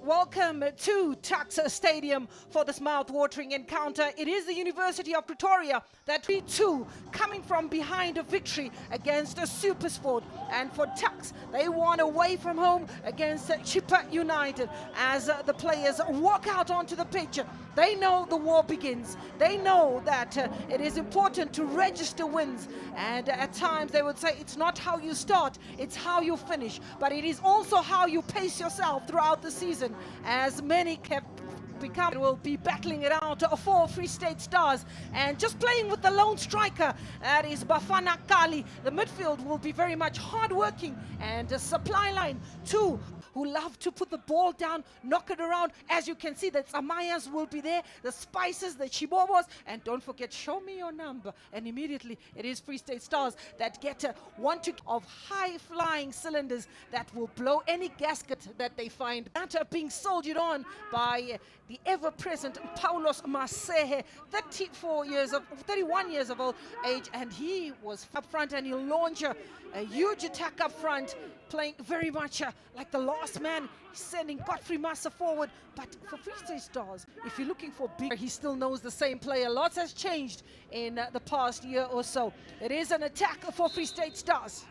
Welcome to Tuxa Stadium for this mouth-watering encounter. It is the University of Pretoria that 3-2 coming from behind a victory against a SuperSport. And for Tux, they won away from home against Chippa United. As the players walk out onto the pitch, they know the war begins. They know that it is important to register wins. And at times they would say it's not how you start, it's how you finish. But it is also how you pace yourself throughout the season. As many will be battling it out for Free State Stars, and just playing with the lone striker, that is Bafana Kali. The midfield will be very much hard-working, and a supply line too, who love to put the ball down, knock it around. As you can see, the Amayas will be there, the Spices, the Chibobos, and don't forget, show me your number. And immediately it is Free State Stars that get one of high-flying cylinders that will blow any gasket that they find. That are being soldiered on by the ever-present Paulos Masehe, 31 years of age, and he was up front, and he'll launch a huge attack up front, playing very much like the last man. He's sending Godfrey Massa forward. But for Free State Stars, if you're looking for big, he still knows the same player. Lots has changed in the past year or so. It is an attack for Free State Stars.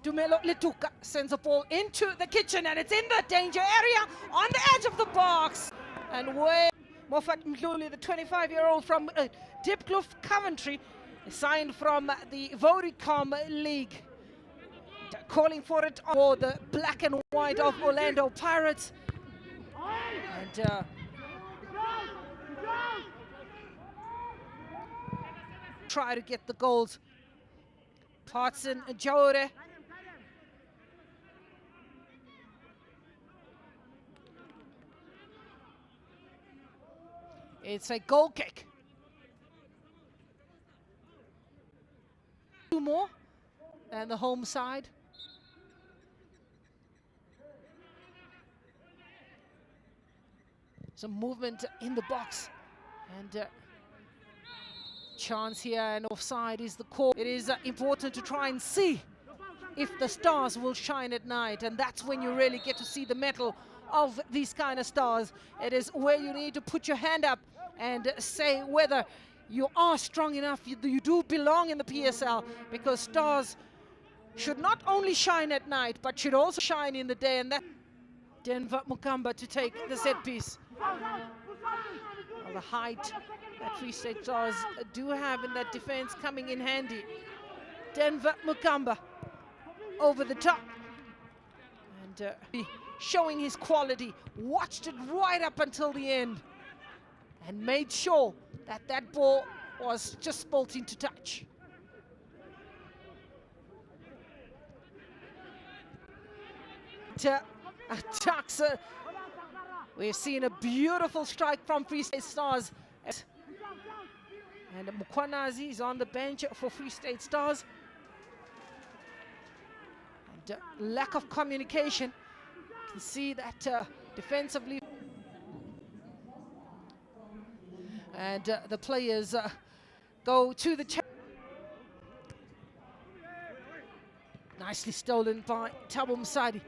Dumelo Letuka sends a ball into the kitchen, and it's in the danger area on the edge of the box. And where Moffat Mdluli, the 25-year-old from Dipkloof, Coventry, signed from the Vodacom League, calling for it for the black and white of Orlando Pirates. And try to get the goals. Partson Jaure. It's a goal kick. Two more, and the home side. Some movement in the box, and chance here, and offside is the call. It is important to try and see if the stars will shine at night, and that's when you really get to see the mettle of these kind of stars. It is where you need to put your hand up and say whether you are strong enough, you do belong in the PSL, because stars should not only shine at night, but should also shine in the day. And that Denver Mukamba to take the set piece. Well, the height that Free State Stars do have in that defense coming in handy. Denver Mukamba over the top, and showing his quality, watched it right up until the end, and made sure that that ball was just bolting to touch. Tuxa, we've seen a beautiful strike from Free State Stars. And Mukwanazi is on the bench for Free State Stars. And lack of communication. You can see that defensively. And the players go to the nicely stolen by Thabo Msadi.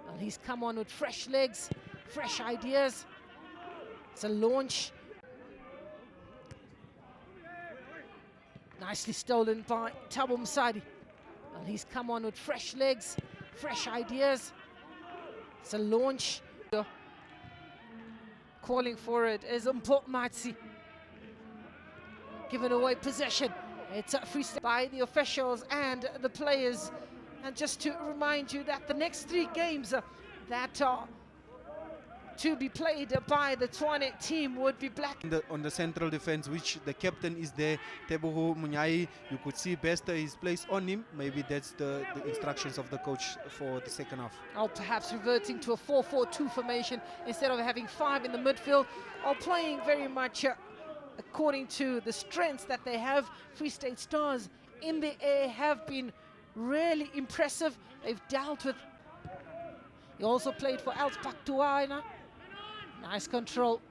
Well, he's come on with fresh legs, fresh ideas. It's a launch. Nicely stolen by Thabo Msadi. Well, he's come on with fresh legs, fresh ideas. It's a launch. Calling for it is Matsi. Given away possession. It's Free State by the officials and the players. And just to remind you that the next 3 games that are to be played by the Tshwane team would be black. On the central defense, which the captain is there, Teboho Munyai, you could see Bester is placed on him. Maybe that's the instructions of the coach for the second half. Or perhaps reverting to a 4-4-2 formation instead of having 5 in the midfield, or playing very much according to the strengths that they have. Free State Stars in the air have been really impressive. They've dealt with. He also played for Elspak Tuaina. Nice control.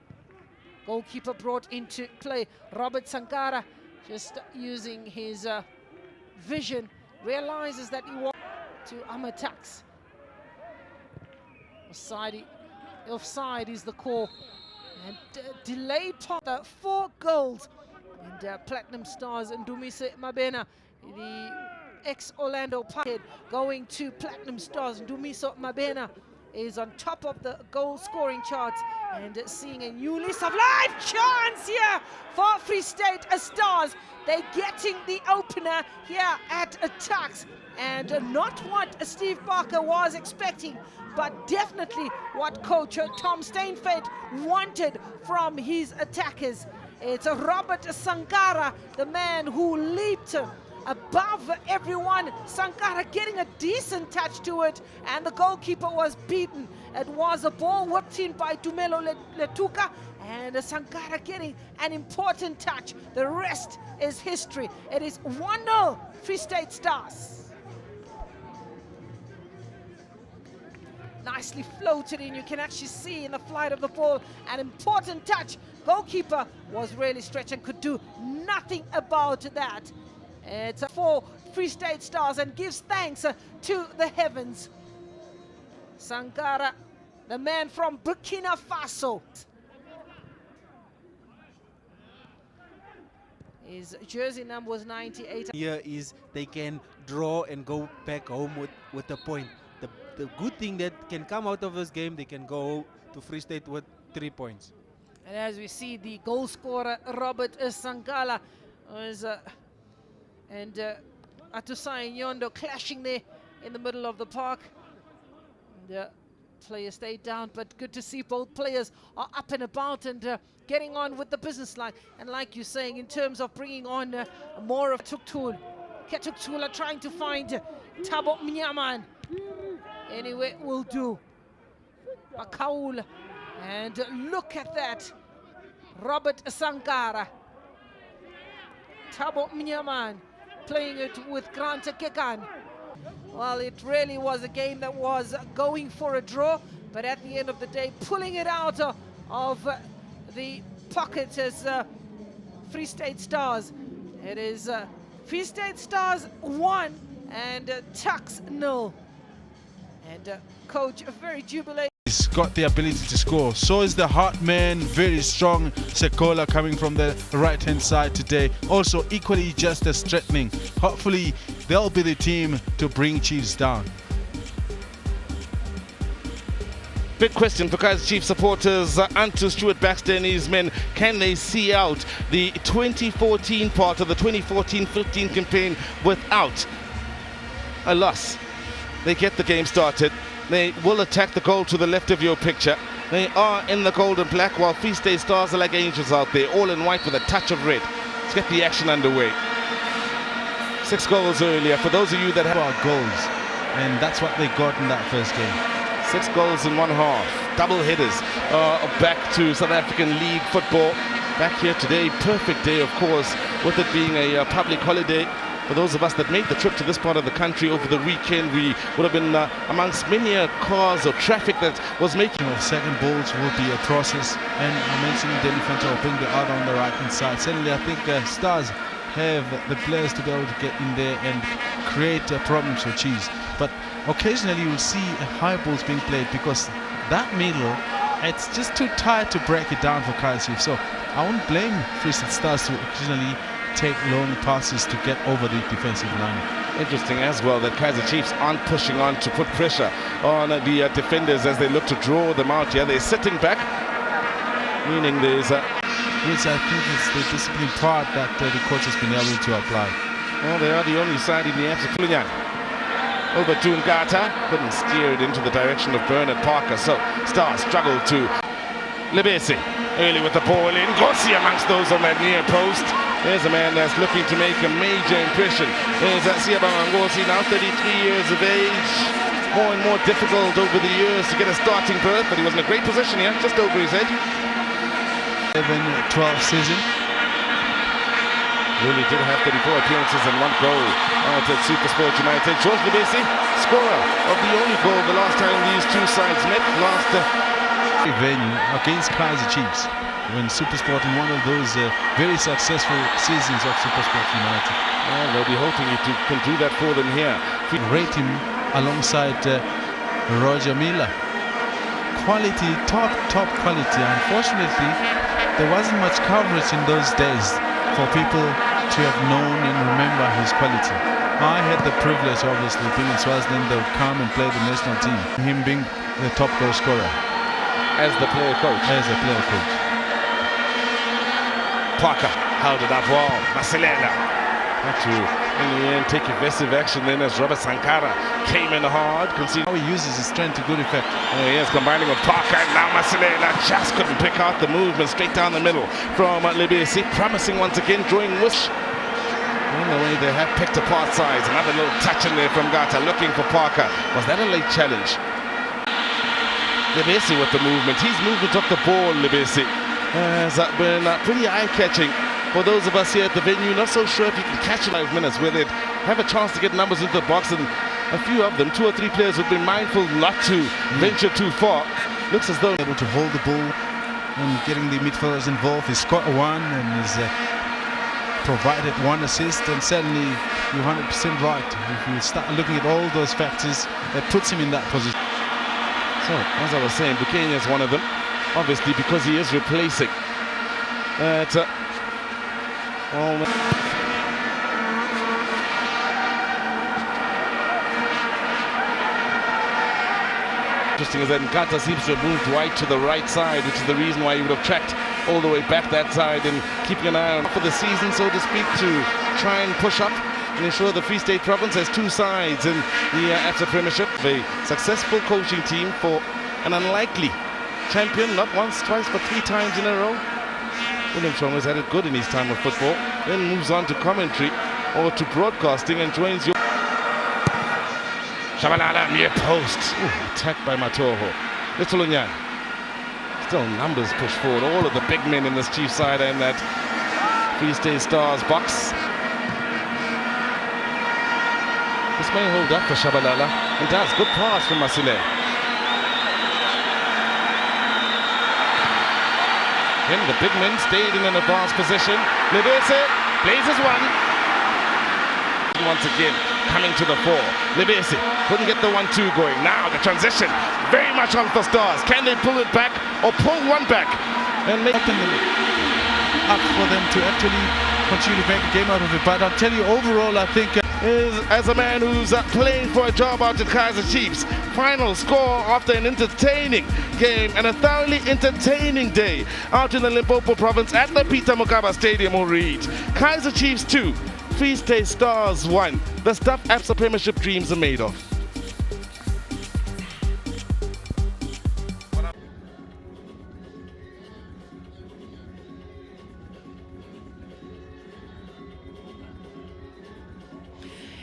Goalkeeper brought into play. Robert Sankara just using his vision, realizes that he wants to Amatax. Offside is the call. And delayed the 4 goals. And Platinum Stars and Dumise Mabena, the ex-Orlando Pirates, going to Platinum Stars. Dumiso Mabena is on top of the goal-scoring charts and seeing a new lease of life. Chance here for Free State Stars. They're getting the opener here at Tuks, and not what Steve Barker was expecting, but definitely what coach Tom Steinfeld wanted from his attackers. It's Robert Sankara, the man who leaped above everyone. Sankara getting a decent touch to it, and the goalkeeper was beaten. It was a ball whipped in by Dumelo Letuka, and Sankara getting an important touch. The rest is history. It is 1-0 Free State Stars. Nicely floated in. You can actually see in the flight of the ball an important touch. Goalkeeper was really stretched and could do nothing about that. It's for Free State Stars and gives thanks to the heavens. Sankara, the man from Burkina Faso. His jersey number was 98. Here is they can draw and go back home with a point. The good thing that can come out of this game, they can go to Free State with 3 points. And as we see, the goal scorer Robert Sankara was and Atusai Nyondo clashing there in the middle of the park. The players stayed down, but good to see both players are up and about and getting on with the business line. And like you're saying, in terms of bringing on more of Tuktul, Ketuktul are trying to find Tabo Mnyaman. Anyway, will do. Akaul, and look at that. Robert Sankara. Tabo Mnyaman playing it with Grant Kekan. Well, it really was a game that was going for a draw, but at the end of the day, pulling it out of the pocket as Free State Stars. It is Free State Stars 1 and Tuks 0. And coach very jubilated. He's got the ability to score. So is the heart man, very strong. Sekola coming from the right-hand side today. Also equally just as threatening. Hopefully they'll be the team to bring Chiefs down. Big question for Kaizer Chiefs supporters, Antu Stuart Baxter and his men. Can they see out the 2014 part of the 2014-15 campaign without a loss? They get the game started. They will attack the goal to the left of your picture. They are in the gold and black, while Free State Stars are like angels out there, all in white with a touch of red. Let's get the action underway. 6 goals earlier, for those of you that have our goals, and that's what they got in that first game. 6 goals in 1 half. Double headers back to South African League football. Back here today, perfect day, of course, with it being a public holiday. For those of us that made the trip to this part of the country over the weekend, we would have been amongst many cars or traffic that was making. Second balls will be a process, and I mentioned Delhi Fanta will bring the out on the right-hand side. Certainly, I think Stars have the players to be able to get in there and create problems for Chiefs. But occasionally, you will see high balls being played because that middle, it's just too tight to break it down for Kaizer Chiefs. So I won't blame Free State Stars to occasionally take long passes to get over the defensive line. Interesting as well that Kaizer Chiefs aren't pushing on to put pressure on the defenders as they look to draw them out here. They're sitting back, meaning there's Yes, I think it's the discipline part that the coach has been able to apply. Well, they are the only side in the absolute. Over to Ngata, couldn't steer it into the direction of Bernard Parker, so Stars struggled to Lebesi. Early with the ball in, Gossi amongst those on that near post. There's a man that's looking to make a major impression. There's Siabanga Ngosi, now 33 years of age. More and more difficult over the years to get a starting berth, but he was in a great position here, just over his head. 11-12 season. Really did have 34 appearances and 1 goal out at Supersport United. George Lebesi, scorer of the only goal the last time these two sides met last venue against Kaizer Chiefs when Supersport in one of those very successful seasons of Supersport United. Well, they'll be hoping he can do that for them here. Rate him alongside Roger Miller. quality, top quality. Unfortunately, there wasn't much coverage in those days for people to have known and remember his quality. I had the privilege, obviously, being in Swaziland, they would come and play the national team. Him being the top goal scorer. As the player coach. As a player coach. Parker held it up well. Masilela had to, in the end, take evasive action then as Robert Sankara came in hard. How he uses his strength to good effect. Oh yes, combining with Parker, and now Masilela just couldn't pick out the movement straight down the middle from Libesi, promising once again, drawing wish. In the way they have picked apart sides. Another little touch in there from Gata, looking for Parker. Was that a late challenge? Libesi with the movement. His movement off the ball, Libesi, has been pretty eye-catching for those of us here at the venue. Not so sure if you can catch in 5 minutes where they'd have a chance to get numbers into the box, and a few of them, 2 or 3 players, would be mindful not to venture too far. Looks as though able to hold the ball and getting the midfielders involved. He's scored 1 and he's provided 1 assist, and certainly you're 100% right. If you start looking at all those factors, that puts him in that position. So, as I was saying, Bukenya is one of them, obviously because he is replacing. Interesting is that Nkata seems to have moved wide to the right side, which is the reason why he would have tracked all the way back that side, and keeping an eye on for the season, so to speak, to try and push up and ensure the Free State Province has 2 sides in the APSA Premiership. A successful coaching team for an unlikely champion, not once, twice, but 3 times in a row. William Chong has had it good in his time of football, then moves on to commentary or to broadcasting and joins you. Shabalala, near post. Ooh, attacked by Matoho. Little Unyan. Still numbers push forward. All of the big men in this chief side in that Free State Stars box. This may hold up for Shabalala. It does. Good pass from Masile. Then the big men stayed in an advanced position. Libese blazes 1. Once again, coming to the fore. Libesi couldn't get the 1-2 going. Now the transition, very much on for Stars. Can they pull it back or pull 1 back and make up for them to actually continue to make a game out of it? But I'll tell you, overall, I think as a man who's playing for a job out at Kaizer Chiefs, final score after an entertaining game and a thoroughly entertaining day out in the Limpopo province at the Peter Mokaba Stadium will read Kaizer Chiefs 2, Free State Stars 1. The stuff APSA Premiership dreams are made of.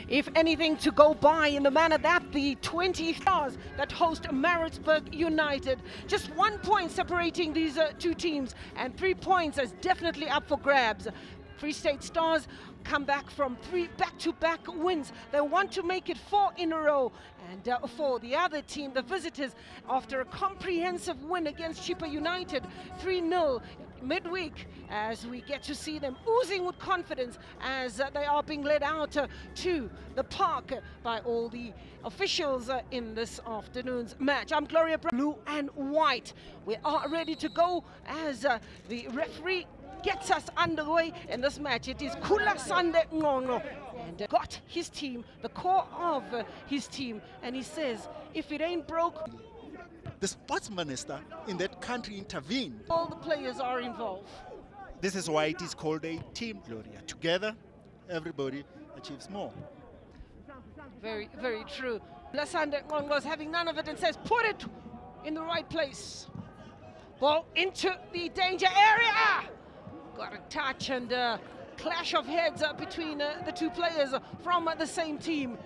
If anything to go by in the manner that the 20 Stars that host Maritzburg United. Just 1 point separating these 2 teams, and 3 points is definitely up for grabs. Free State Stars come back from 3 back-to-back wins. They want to make it 4 in a row. And for the other team, the visitors, after a comprehensive win against Chippa United, 3-0 midweek, as we get to see them oozing with confidence as they are being led out to the park by all the officials in this afternoon's match. I'm Gloria Blue and White. We are ready to go as the referee gets us underway in this match. It is Kula Sande Ngono, and got his team, the core of his team, and he says, if it ain't broke, the sports minister in that country intervened. All the players are involved. This is why it is called a team, Gloria. Together, everybody achieves more. Very, very true. Lasande Ngongo's having none of it and says, put it in the right place. Ball into the danger area. Got a touch and clash of heads between the 2 players from the same team.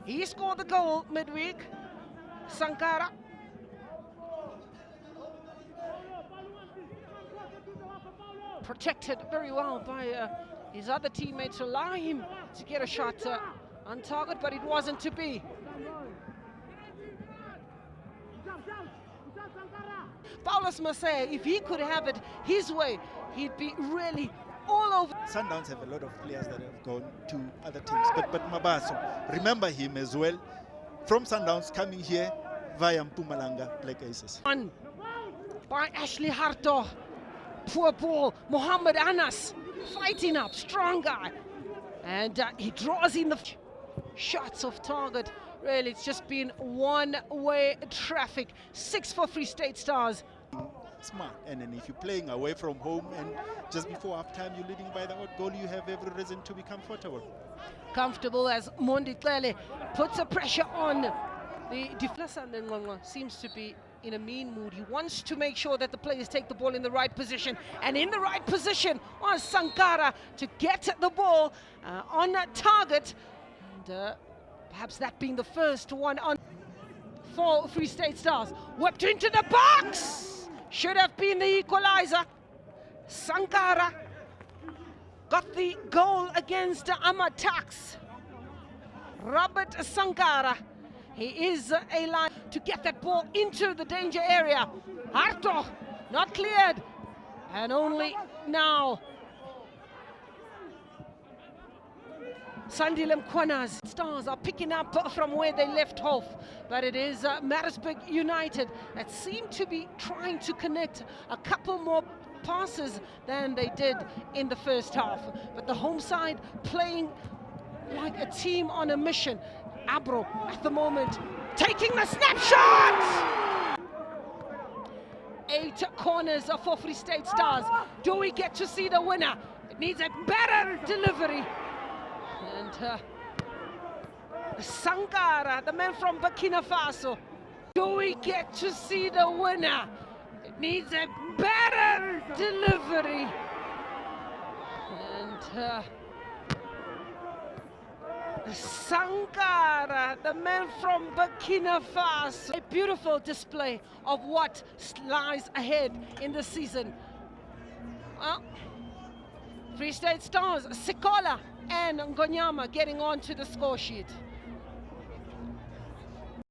He scored the goal midweek, Sankara. Protected very well by his other teammates to allow him to get a shot on target, but it wasn't to be. Paulus Masay, if he could have it his way, he'd be really all over. Sundowns have a lot of players that have gone to other teams, but Mabaso, remember him as well. From Sundowns coming here via Mpumalanga Black Aces. On by Ashley Harto. Poor ball. Mohammed Anas fighting up. Strong guy. And he draws in the shots off target. Really, it's just been one-way traffic. 6 for Free State Stars. Smart. And then if you're playing away from home and just before halftime you're leading by the odd goal, you have every reason to be comfortable. Comfortable as Mondi Tlele puts a pressure on the defense, and then seems to be in a mean mood. He wants to make sure that the players take the ball in the right position, and in the right position was Sankara to get the ball on target, and perhaps that being the first one on for Free State Stars. Whipped into the box, should have been the equalizer. Sankara got the goal against Amatax. Robert Sankara, he is a line to get that ball into the danger area. Harto not cleared, and only now Sandile Mkwana's Stars are picking up from where they left off, but it is Maritzburg United that seem to be trying to connect a couple more passes than they did in the first half. But the home side playing like a team on a mission. Abro at the moment taking the snapshot! 8 corners for Free State Stars. Do we get to see the winner? It needs a better delivery. And Sankara, the man from Burkina Faso. Do we get to see the winner? It needs a better delivery. And Sankara, the man from Burkina Faso. A beautiful display of what lies ahead in the season. Free State Stars, Sikola and Ngonyama getting onto the score sheet.